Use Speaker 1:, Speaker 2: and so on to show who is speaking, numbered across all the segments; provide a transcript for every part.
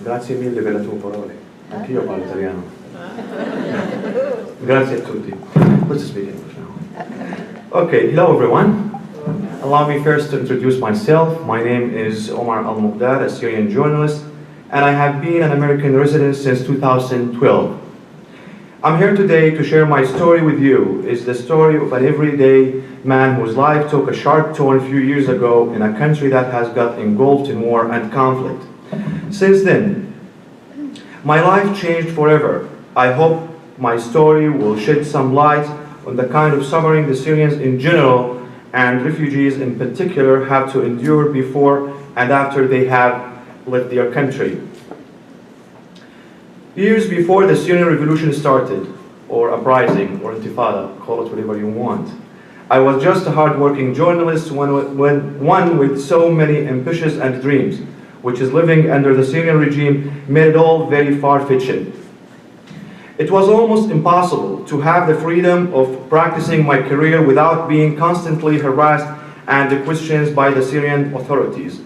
Speaker 1: Grazie mille per la tua parola. Anch'io parlo italiano. Grazie a tutti. Let's speak English now. Okay, hello everyone. Allow me first to introduce myself. My name is Omar Almuqdad, a Syrian journalist, and I have been an American resident since 2012. I'm here today to share my story with you. It's the story of an everyday man whose life took a sharp turn a few years ago in a country that has got engulfed in war and conflict. Since then, my life changed forever. I hope my story will shed some light on the kind of suffering the Syrians in general and refugees in particular have to endure before and after they have left their country. Years before the Syrian revolution started, or uprising, or intifada, call it whatever you want, I was just a hard-working journalist, one with so many ambitions and dreams, which is living under the Syrian regime made it all very far-fetched. It was almost impossible to have the freedom of practicing my career without being constantly harassed and questioned by the Syrian authorities.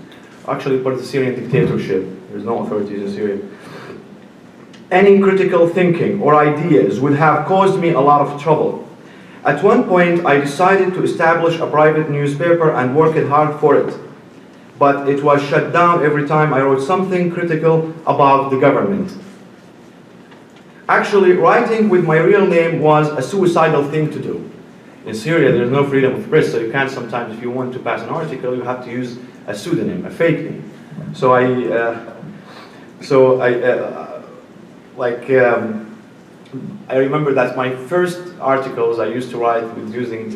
Speaker 1: Actually, part of the Syrian dictatorship. There's no authorities in Syria. Any critical thinking or ideas would have caused me a lot of trouble. At one point, I decided to establish a private newspaper and worked hard for it. But it was shut down every time I wrote something critical about the government. Actually, writing with my real name was a suicidal thing to do. In Syria, there's no freedom of press, so you can't sometimes, if you want to pass an article, you have to use a pseudonym, a fake name. So I remember that my first articles I used to write with using,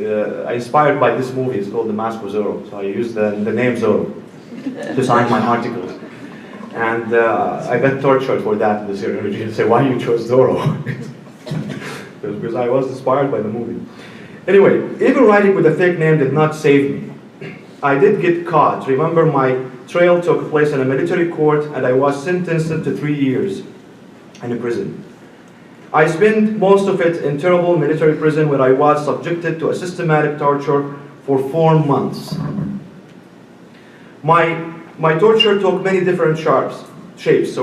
Speaker 1: inspired by this movie, it's called The Mask of Zorro. So I used the name Zorro to sign my articles. And I got tortured for that in the Syrian regime. They say, why you chose Zorro? Because I was inspired by the movie. Anyway, even writing with a fake name did not save me. I did get caught. Remember, my trial took place in a military court and I was sentenced to 3 years in a prison. I spent most of it in terrible military prison where I was subjected to a systematic torture for 4 months. My torture took many different shapes.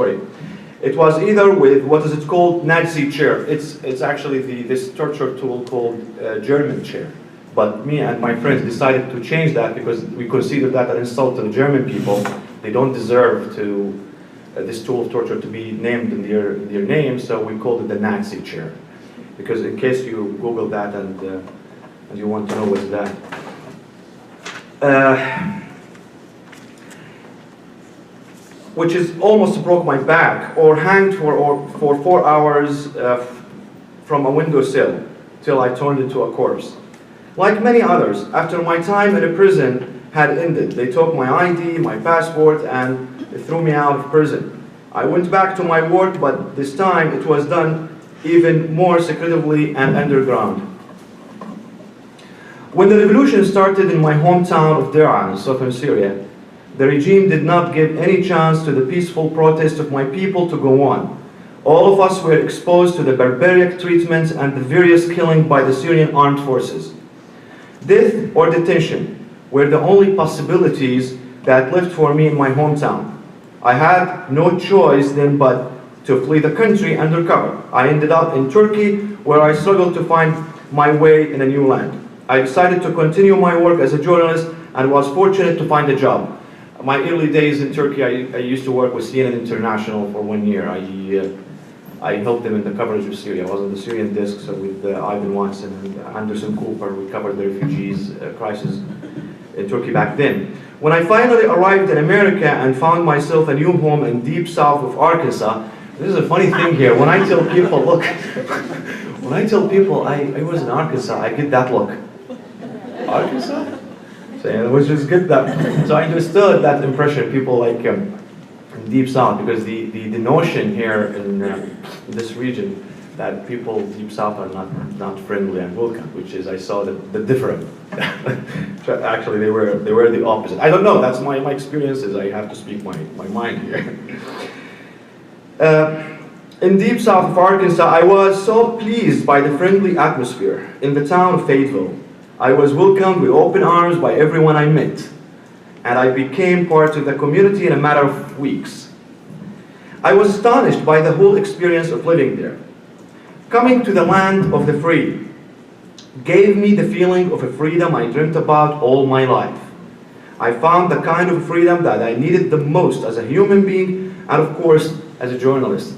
Speaker 1: It was either with, what is it called, Nazi chair. It's actually this torture tool called German chair. But me and my friends decided to change that because we considered that an insult to the German people. They don't deserve to this tool of torture to be named in their name, so we called it the Nazi chair. Because in case you Google that and you want to know what's that. Which is almost broke my back, or hanged for 4 hours from a windowsill till I turned into a corpse. Like many others, after my time in a prison had ended, they took my ID, my passport, and they threw me out of prison. I went back to my work, but this time it was done even more secretively and underground. When the revolution started in my hometown of Daraa in southern Syria, the regime did not give any chance to the peaceful protest of my people to go on. All of us were exposed to the barbaric treatment and the various killing by the Syrian armed forces. Death or detention were the only possibilities that left for me in my hometown. I had no choice then but to flee the country under cover. I ended up in Turkey, where I struggled to find my way in a new land. I decided to continue my work as a journalist and was fortunate to find a job. My early days in Turkey, I used to work with CNN International for 1 year. I helped them in the coverage of Syria. I was on the Syrian desk, so with Ivan Watson and Anderson Cooper, we covered the refugees crisis in Turkey back then. When I finally arrived in America and found myself a new home in deep south of Arkansas, this is a funny thing here. When I tell people, look, when I tell people I was in Arkansas, I get that look. Arkansas? So it was just good that. So I understood that impression. People like in deep south, because the notion here in this region that people deep south are not friendly and welcome, which is I saw the different. Actually, they were the opposite. I don't know. That's my experiences. I have to speak my mind here. In deep south of Arkansas, I was so pleased by the friendly atmosphere in the town of Fayetteville. I was welcomed with open arms by everyone I met, and I became part of the community in a matter of weeks. I was astonished by the whole experience of living there. Coming to the land of the free gave me the feeling of a freedom I dreamt about all my life. I found the kind of freedom that I needed the most as a human being and, of course, as a journalist.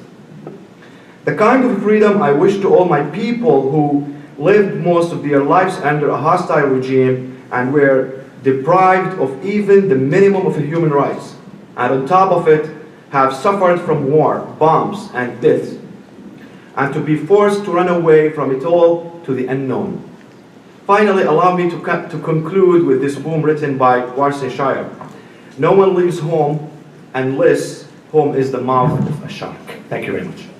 Speaker 1: The kind of freedom I wish to all my people who lived most of their lives under a hostile regime and were deprived of even the minimum of human rights, and on top of it, have suffered from war, bombs, and death, and to be forced to run away from it all to the unknown. Finally, allow me to conclude with this poem written by Warsan Shire. No one leaves home unless home is the mouth of a shark. Thank you very much.